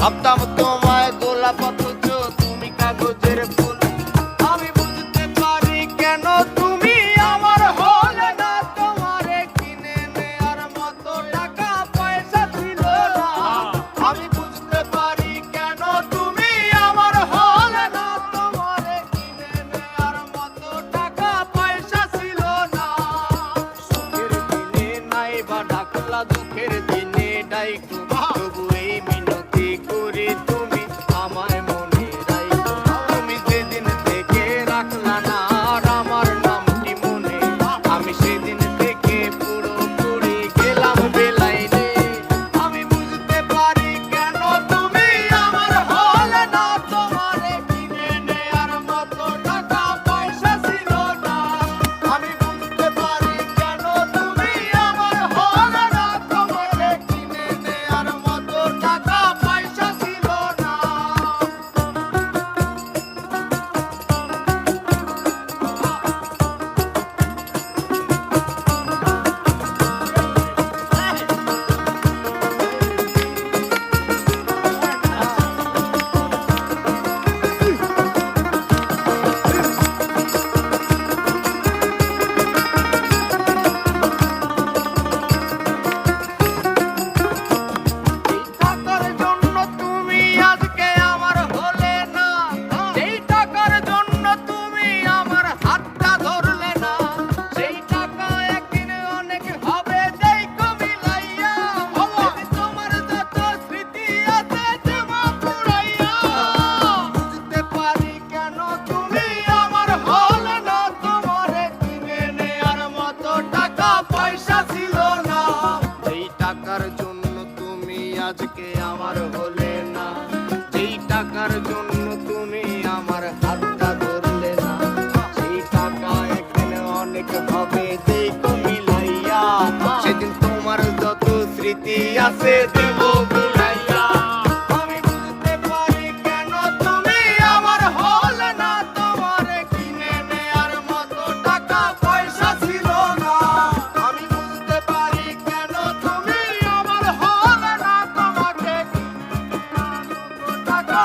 ভাবতাম তোমায় গোলাপ অথচ তুমি কাগজের ফুল। আমি বুঝতে পারি কেন তুমি আমার হলে না, তোমারে কিনে নেয়ার মতো টাকা পয়সা ছিল না। আমি বুঝতে পারি কেন তুমি আমার হলে না, তোমারে কিনে নেয়ার মতো টাকা পয়সা ছিল না। সুখের দিনে নাই বা ডাকলা, দুঃখের দিনে ডাইকো, তবু এই মিনতি করি তুমি আমায় মনে রাখো। তুমি সেদিন থেকে রাখলা না আর আমার নামটি মনে, আমি সেদিন থেকে পুরোপুরি গেলাম বেলাইনে। আমি বুঝতে পারি কেন তুমি আমার হলে না, তোমারে কিনে নেয়ার মতো টাকা পয়সা ছিল না। আমি বুঝতে পারি কেন তুমি আমার হলে না, তোমারে কিনে নেয়ার মতো টাকা পয়সা ছিল না। এই টাকার জন্য তুমি আজকে আমার হলে না, সেই টাকার জন্য তুমি আমার হাতটা ধরলে না। সেই টাকা একদিন অনেক হবে দেখো মিলাইয়া, তোমার যত স্মৃতি আছে জমা পুরাইয়া। বুঝতে পারি কেন তুমি আমার হলে না, তোমারে কিনে নেয়ার মতো টাকা পয়সা ছিল না। এই টাকার জন্য তুমি আজকে আমার হলে না, যেই টাকার জন্য তুমি আমার হাতটা ধরলে না। সেই টাকা একদিন অনেক হবে দেখো মিলাইয়া, সেদিন তোমার যত স্মৃতি আছে দেব বুড়াইয়া। আমি বুঝতে পারি কেন তুমি আমার হলে না, তোমারে কিনে নেয়ার মতো টাকা পয়সা ছিল না। আমি বুঝতে পারি কেন তুমি আমার হলে না, তোমাকে কিনে নেয়ার মতো টাকা